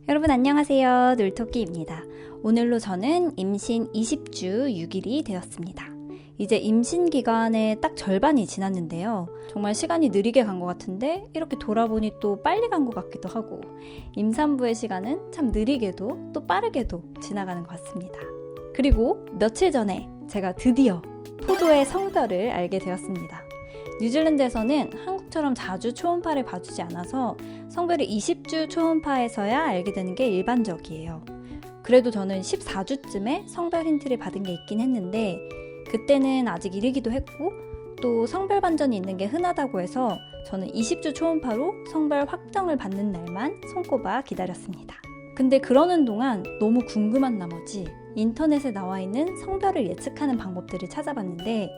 여러분 안녕하세요. 놀토끼입니다. 오늘로 저는 임신 20주 6일이 되었습니다. 이제 임신 기간의 딱 절반이 지났는데요. 정말 시간이 느리게 간 것 같은데 이렇게 돌아보니 또 빨리 간 것 같기도 하고 임산부의 시간은 참 느리게도 또 빠르게도 지나가는 것 같습니다. 그리고 며칠 전에 제가 드디어 포도의 성별을 알게 되었습니다. 뉴질랜드에서는 한국처럼 자주 초음파를 봐주지 않아서 성별을 20주 초음파에서야 알게 되는 게 일반적이에요. 그래도 저는 14주쯤에 성별 힌트를 받은 게 있긴 했는데 그때는 아직 이르기도 했고 또 성별 반전이 있는 게 흔하다고 해서 저는 20주 초음파로 성별 확정을 받는 날만 손꼽아 기다렸습니다. 근데 그러는 동안 너무 궁금한 나머지 인터넷에 나와 있는 성별을 예측하는 방법들을 찾아봤는데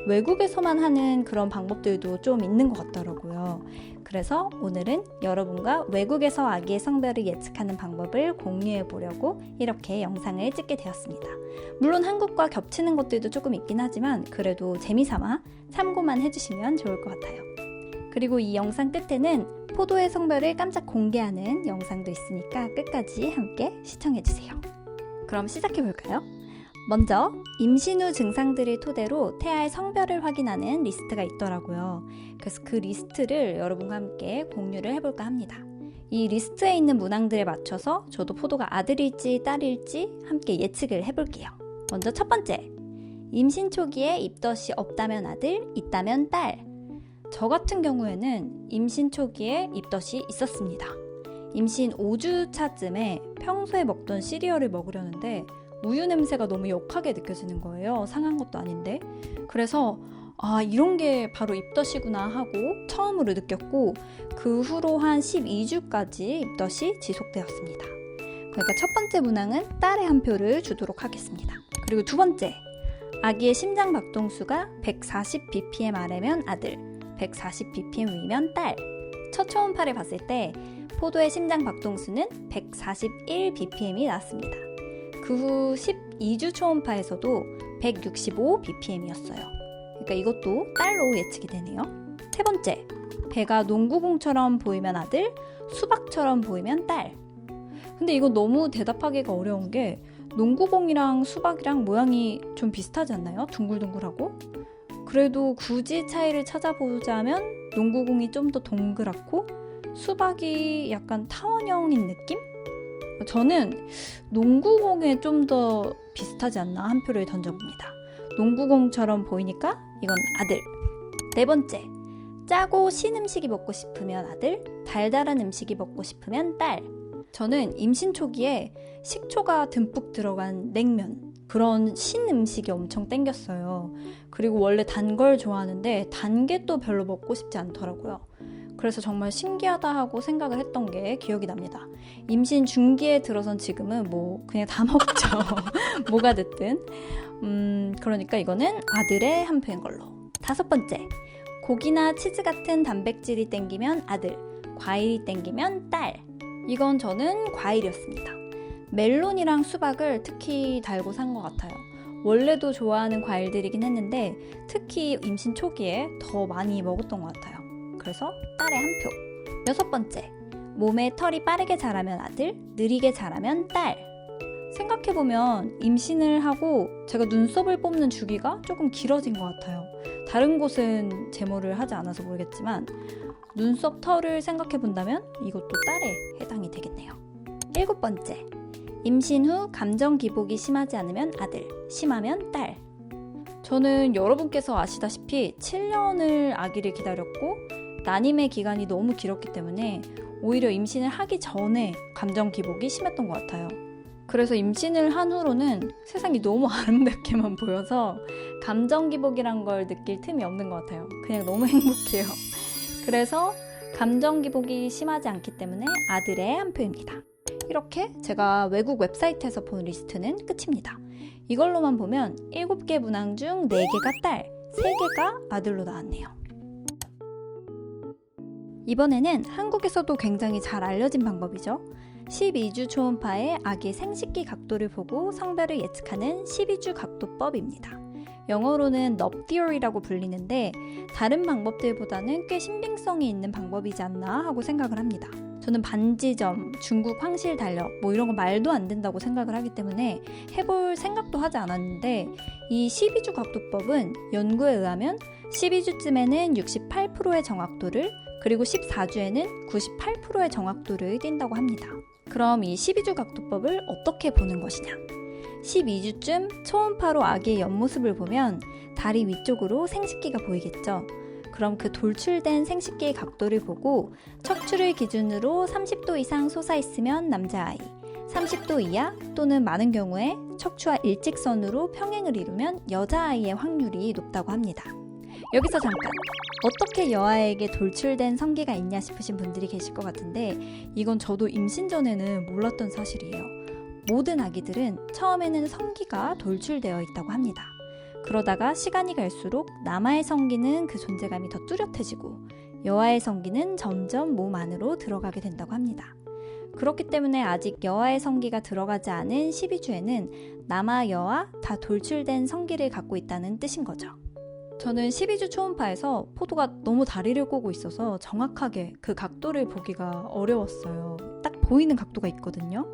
외국에서만 하는 그런 방법들도 좀 있는 것 같더라고요. 그래서 오늘은 여러분과 외국에서 아기의 성별을 예측하는 방법을 공유해 보려고 이렇게 영상을 찍게 되었습니다. 물론 한국과 겹치는 것들도 조금 있긴 하지만 그래도 재미삼아 참고만 해주시면 좋을 것 같아요. 그리고 이 영상 끝에는 포도의 성별을 깜짝 공개하는 영상도 있으니까 끝까지 함께 시청해주세요. 그럼 시작해볼까요? 먼저 임신 후 증상들을 토대로 태아의 성별을 확인하는 리스트가 있더라고요. 그래서 그 리스트를 여러분과 함께 공유를 해볼까 합니다. 이 리스트에 있는 문항들에 맞춰서 저도 포도가 아들일지 딸일지 함께 예측을 해볼게요. 먼저 첫 번째, 임신 초기에 입덧이 없다면 아들, 있다면 딸. 저 같은 경우에는 임신 초기에 입덧이 있었습니다. 임신 5주 차쯤에 평소에 먹던 시리얼을 먹으려는데 우유 냄새가 너무 역하게 느껴지는 거예요. 상한 것도 아닌데. 그래서 이런 게 바로 입덧이구나 하고 처음으로 느꼈고 그 후로 한 12주까지 입덧이 지속되었습니다. 그러니까 첫 번째 문항은 딸의 한 표를 주도록 하겠습니다. 그리고 두 번째, 아기의 심장 박동수가 140bpm 아래면 아들, 140bpm 위면 딸. 첫 초음파를 봤을 때 포도의 심장 박동수는 141bpm이 나왔습니다. 그 후 12주 초음파에서도 165bpm이었어요. 그러니까 이것도 딸로 예측이 되네요. 세 번째, 배가 농구공처럼 보이면 아들, 수박처럼 보이면 딸. 근데 이거 너무 대답하기가 어려운 게 농구공이랑 수박이랑 모양이 좀 비슷하지 않나요? 둥글둥글하고? 그래도 굳이 차이를 찾아보자면 농구공이 좀 더 동그랗고 수박이 약간 타원형인 느낌? 저는 농구공에 좀 더 비슷하지 않나 한 표를 던져봅니다. 농구공처럼 보이니까 이건 아들. 네 번째, 짜고 신 음식이 먹고 싶으면 아들, 달달한 음식이 먹고 싶으면 딸. 저는 임신 초기에 식초가 듬뿍 들어간 냉면, 그런 신 음식이 엄청 땡겼어요. 그리고 원래 단 걸 좋아하는데 단 게 또 별로 먹고 싶지 않더라고요. 그래서 정말 신기하다 하고 생각을 했던 게 기억이 납니다. 임신 중기에 들어선 지금은 뭐 그냥 다 먹죠. 뭐가 됐든. 그러니까 이거는 아들의 한 표인 걸로. 다섯 번째, 고기나 치즈 같은 단백질이 땡기면 아들, 과일이 땡기면 딸. 이건 저는 과일이었습니다. 멜론이랑 수박을 특히 달고 산 것 같아요. 원래도 좋아하는 과일들이긴 했는데 특히 임신 초기에 더 많이 먹었던 것 같아요. 그래서 딸의 한 표. 여섯 번째, 몸에 털이 빠르게 자라면 아들, 느리게 자라면 딸. 생각해보면 임신을 하고 제가 눈썹을 뽑는 주기가 조금 길어진 것 같아요. 다른 곳은 제모를 하지 않아서 모르겠지만 눈썹 털을 생각해본다면 이것도 딸에 해당이 되겠네요. 일곱 번째, 임신 후 감정 기복이 심하지 않으면 아들, 심하면 딸. 저는 여러분께서 아시다시피 7년을 아기를 기다렸고 난임의 기간이 너무 길었기 때문에 오히려 임신을 하기 전에 감정 기복이 심했던 것 같아요. 그래서 임신을 한 후로는 세상이 너무 아름답게만 보여서 감정 기복이란 걸 느낄 틈이 없는 것 같아요. 그냥 너무 행복해요. 그래서 감정 기복이 심하지 않기 때문에 아들의 한 표입니다. 이렇게 제가 외국 웹사이트에서 본 리스트는 끝입니다. 이걸로만 보면 7개 문항 중 4개가 딸, 3개가 아들로 나왔네요. 이번에는 한국에서도 굉장히 잘 알려진 방법이죠. 12주 초음파의 아기 생식기 각도를 보고 성별을 예측하는 12주 각도법입니다. 영어로는 넙 theory라고 불리는데 다른 방법들보다는 꽤 신빙성이 있는 방법이지 않나 하고 생각을 합니다. 저는 반지점, 중국 황실 달력 뭐 이런 거 말도 안 된다고 생각을 하기 때문에 해볼 생각도 하지 않았는데 이 12주 각도법은 연구에 의하면 12주쯤에는 68%의 정확도를 그리고 14주에는 98%의 정확도를 띈다고 합니다. 그럼 이 12주 각도법을 어떻게 보는 것이냐? 12주쯤 초음파로 아기의 옆모습을 보면 다리 위쪽으로 생식기가 보이겠죠? 그럼 그 돌출된 생식기의 각도를 보고 척추를 기준으로 30도 이상 솟아있으면 남자아이, 30도 이하 또는 많은 경우에 척추와 일직선으로 평행을 이루면 여자아이의 확률이 높다고 합니다. 여기서 잠깐! 어떻게 여아에게 돌출된 성기가 있냐 싶으신 분들이 계실 것 같은데 이건 저도 임신 전에는 몰랐던 사실이에요. 모든 아기들은 처음에는 성기가 돌출되어 있다고 합니다. 그러다가 시간이 갈수록 남아의 성기는 그 존재감이 더 뚜렷해지고 여아의 성기는 점점 몸 안으로 들어가게 된다고 합니다. 그렇기 때문에 아직 여아의 성기가 들어가지 않은 12주에는 남아, 여아 다 돌출된 성기를 갖고 있다는 뜻인 거죠. 저는 12주 초음파에서 포도가 너무 다리를 꼬고 있어서 정확하게 그 각도를 보기가 어려웠어요. 딱 보이는 각도가 있거든요.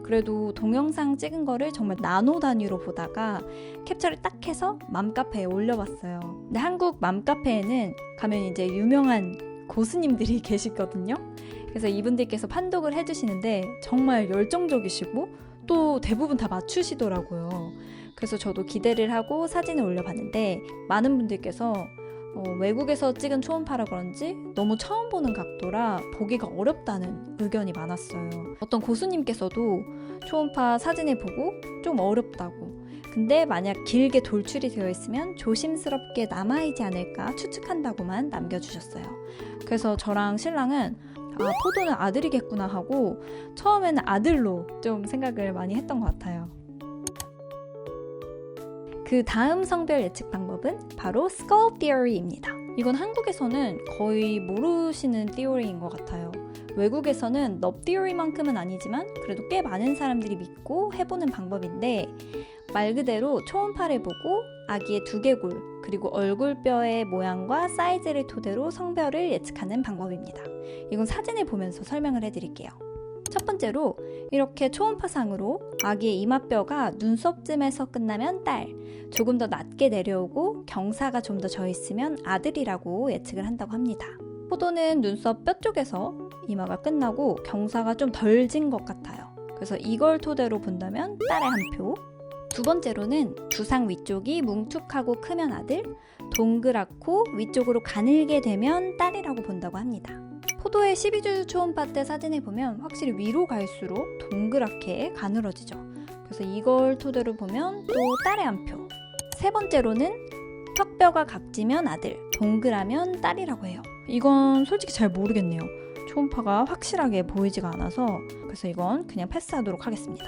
그래도 동영상 찍은 거를 정말 나노 단위로 보다가 캡처를 딱 해서 맘카페에 올려봤어요. 근데 한국 맘카페에는 가면 이제 유명한 고수님들이 계시거든요. 그래서 이분들께서 판독을 해주시는데 정말 열정적이시고 또 대부분 다 맞추시더라고요. 그래서 저도 기대를 하고 사진을 올려봤는데 많은 분들께서 외국에서 찍은 초음파라 그런지 너무 처음 보는 각도라 보기가 어렵다는 의견이 많았어요. 어떤 고수님께서도 초음파 사진을 보고 좀 어렵다고, 근데 만약 길게 돌출이 되어 있으면 조심스럽게 남아있지 않을까 추측한다고만 남겨주셨어요. 그래서 저랑 신랑은 포도는 아들이겠구나 하고 처음에는 아들로 좀 생각을 많이 했던 것 같아요. 그 다음 성별 예측 방법은 바로 skull theory입니다. 이건 한국에서는 거의 모르시는 theory인 것 같아요. 외국에서는 넙 theory만큼은 아니지만 그래도 꽤 많은 사람들이 믿고 해보는 방법인데 말 그대로 초음파를 보고 아기의 두개골 그리고 얼굴뼈의 모양과 사이즈를 토대로 성별을 예측하는 방법입니다. 이건 사진을 보면서 설명을 해드릴게요. 첫 번째로 이렇게 초음파상으로 아기의 이마뼈가 눈썹쯤에서 끝나면 딸, 조금 더 낮게 내려오고 경사가 좀 더 져 있으면 아들이라고 예측을 한다고 합니다. 포도는 눈썹 뼈 쪽에서 이마가 끝나고 경사가 좀 덜 진 것 같아요. 그래서 이걸 토대로 본다면 딸의 한 표. 두 번째로는 두상 위쪽이 뭉툭하고 크면 아들, 동그랗고 위쪽으로 가늘게 되면 딸이라고 본다고 합니다. 포도의 12주 초음파 때 사진을 보면 확실히 위로 갈수록 동그랗게 가늘어지죠. 그래서 이걸 토대로 보면 또 딸의 한 표. 세 번째로는 턱뼈가 각지면 아들, 동그라면 딸이라고 해요. 이건 솔직히 잘 모르겠네요. 초음파가 확실하게 보이지가 않아서 그래서 이건 그냥 패스하도록 하겠습니다.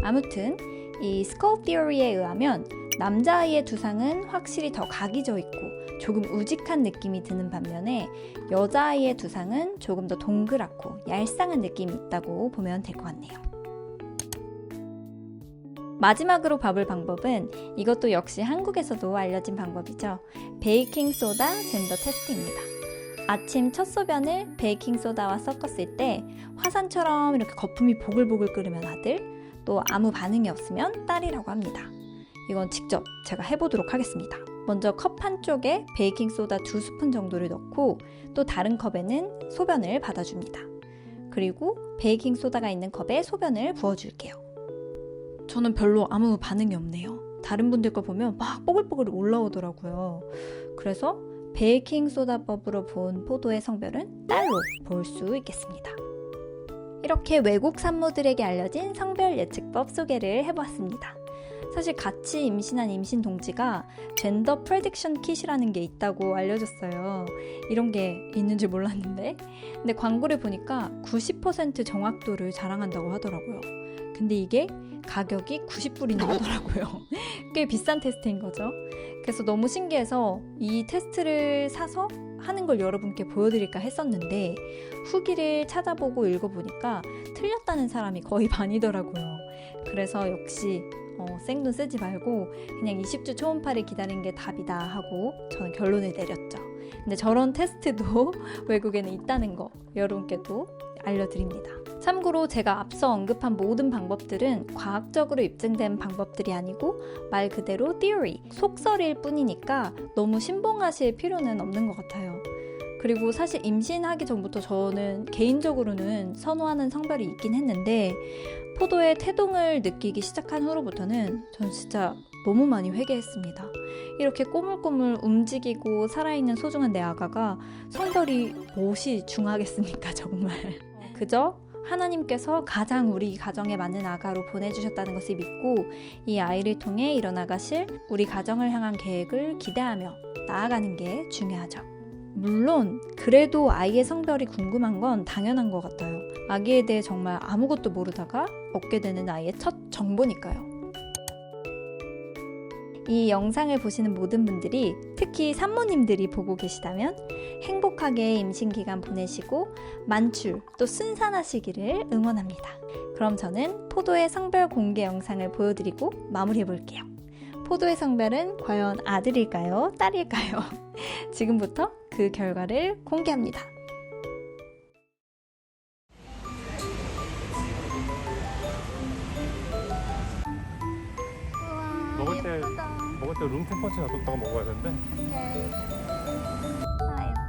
아무튼 이 skull theory에 의하면 남자아이의 두상은 확실히 더 각이 져 있고 조금 우직한 느낌이 드는 반면에 여자아이의 두상은 조금 더 동그랗고 얄쌍한 느낌이 있다고 보면 될 것 같네요. 마지막으로 봐볼 방법은 이것도 역시 한국에서도 알려진 방법이죠. 베이킹소다 젠더 테스트입니다. 아침 첫 소변을 베이킹소다와 섞었을 때 화산처럼 이렇게 거품이 보글보글 끓으면 아들, 또 아무 반응이 없으면 딸이라고 합니다. 이건 직접 제가 해보도록 하겠습니다. 먼저 컵 한쪽에 베이킹소다 2스푼 정도를 넣고 또 다른 컵에는 소변을 받아줍니다. 그리고 베이킹소다가 있는 컵에 소변을 부어줄게요. 저는 별로 아무 반응이 없네요. 다른 분들 거 보면 막 뽀글뽀글 올라오더라고요. 그래서 베이킹소다법으로 본 포도의 성별은 딸로 볼 수 있겠습니다. 이렇게 외국 산모들에게 알려진 성별 예측법 소개를 해보았습니다. 사실 같이 임신한 임신 동지가 젠더 프레딕션 킷이라는 게 있다고 알려줬어요. 이런 게 있는 줄 몰랐는데. 근데 광고를 보니까 90% 정확도를 자랑한다고 하더라고요. 근데 이게 가격이 90불이나 하더라고요. 꽤 비싼 테스트인 거죠. 그래서 너무 신기해서 이 테스트를 사서 하는 걸 여러분께 보여드릴까 했었는데 후기를 찾아보고 읽어보니까 틀렸다는 사람이 거의 반이더라고요. 그래서 역시 생돈 쓰지 말고 그냥 20주 초음파를 기다리는 게 답이다 하고 저는 결론을 내렸죠. 근데 저런 테스트도 외국에는 있다는 거 여러분께도 알려드립니다. 참고로 제가 앞서 언급한 모든 방법들은 과학적으로 입증된 방법들이 아니고 말 그대로 theory, 속설일 뿐이니까 너무 신봉하실 필요는 없는 것 같아요. 그리고 사실 임신하기 전부터 저는 개인적으로는 선호하는 성별이 있긴 했는데 포도의 태동을 느끼기 시작한 후로부터는 저는 진짜 너무 많이 회개했습니다. 이렇게 꼬물꼬물 움직이고 살아있는 소중한 내 아가가 성별이 무엇이 중하겠습니까 정말. 그저 하나님께서 가장 우리 가정에 맞는 아가로 보내주셨다는 것을 믿고 이 아이를 통해 일어나가실 우리 가정을 향한 계획을 기대하며 나아가는 게 중요하죠. 물론 그래도 아이의 성별이 궁금한 건 당연한 것 같아요. 아기에 대해 정말 아무것도 모르다가 얻게 되는 아이의 첫 정보니까요. 이 영상을 보시는 모든 분들이 특히 산모님들이 보고 계시다면 행복하게 임신기간 보내시고 만출 또 순산하시기를 응원합니다. 그럼 저는 포도의 성별 공개 영상을 보여드리고 마무리해 볼게요. 포도의 성별은 과연 아들일까요? 딸일까요? 지금부터 그 결과를 공개합니다. 먹을 때 룸 템퍼처 놔뒀다가 먹어야 되는데. 오케이. 아 예뻐.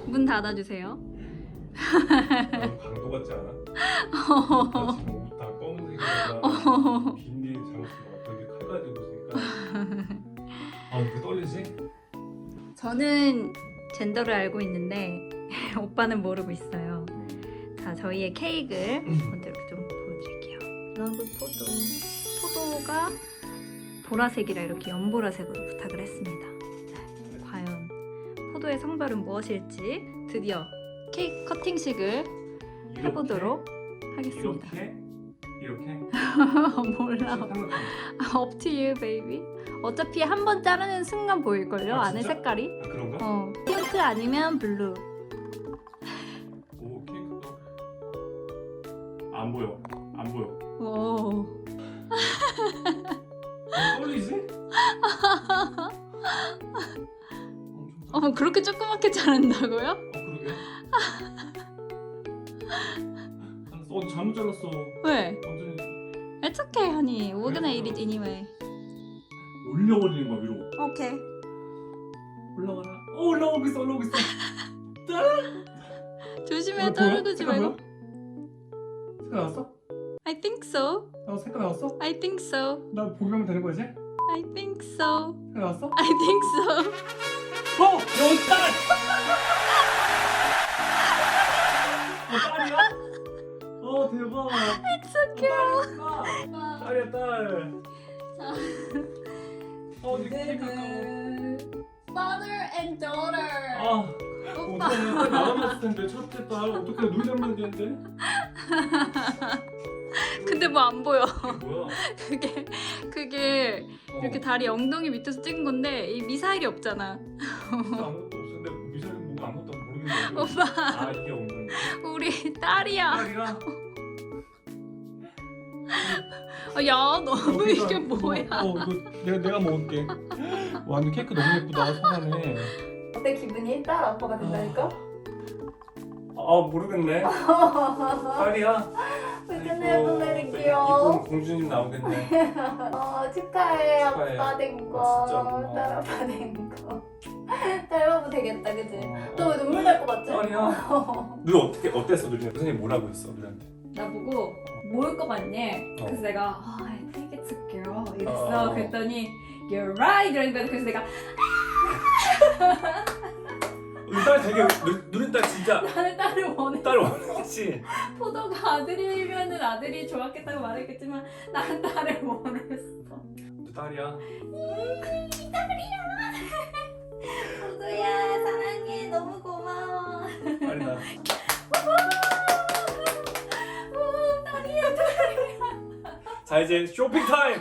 문 닫아주세요. 강도 같지 않아? 나 지금 옷 다 검은색이라 빈디 장수가 되게 칼가지고 있으니까. 왜 떨리지? 저는 젠더를 알고 있는데 오빠는 모르고 있어요. 자, 저희의 케이크를 먼저 이렇게 좀 보여드릴게요. 러브 포도. 포도가 보라색이라 이렇게 연보라색으로 부탁을 했습니다. 과연 포도의 성별은 무엇일지 드디어 케이크 커팅식을 해보도록 하겠습니다. 이렇게? 몰라. Up to you, baby. 어차피 한 번 자르는 순간 보일걸요? 안에 진짜? 색깔이? 그런가? 핑크 아니면 블루. 오, 케이크가 안 보여. 오. 떨리지? 그렇게 조그맣게 자른다고요? 그러게. 잘못 잘랐어. 왜? 완전히 It's okay, honey. We're gonna eat it anyway. 올려버리는 거야 위로. Okay. 올라가라. 올라오고 있어. 조심해, 떨어지지 말고. 색깔 나왔어? I think so. 색깔 나왔어? I think so. 나 보기만 되는 거야 이제? I think so. 색깔 나왔어? I think so. 여기 딸! 딸이야? 대박. It's so cute. 딸이야 딸. 케이크 Father and daughter. 오빠. 어떡해. 나가면 텐데 첫째 딸. 어떻게 눈이 닮아야 되는데? 근데 뭐 안 보여. 뭐야? 그게 이렇게 다리 엉덩이 밑에서 찍은 건데 이 미사일이 없잖아. 아무것도 없어. 근데 미사일 뭐가 아무것도 모르겠는데. 오빠. 이게 엉덩이. 우리 딸이야. 딸이가? 야, 너무 이게 뭐야? 이거 내가 먹을게. 와, 근데 케이크 너무 예쁘다. 손안에. 어때 기분이? 딸 아빠가 된다니까? 모르겠네. 딸이야. We can never let it 이쁜 공주님 나오겠네. 축하해. 축하해. 아빠 된 거. 아, 진짜 고마워. 딸아빠 된 거. 딸아빠 되겠다, 그치? 너 왜 눈물 날 것 같지? 아니야. 누나 어땠어 누리? 선생님 뭐라고 했어 누리한테? 나보고 뭘 것 같니? 그래서 내가 I think it's a girl 이랬어. 그랬더니 You're right 이러는 거야. 그래서 내가 우리 딸 되게 누리 딸 진짜 나는 딸을 원해. 딸 원했지. 포도가 아들이면은 아들이 좋았겠다고 말했겠지만 나는 딸을 원했어. 너 딸이야. 포도야 사랑해. 너무 고마워. 빨리 나. 딸이야 딸이야. 자 이제 쇼핑 타임.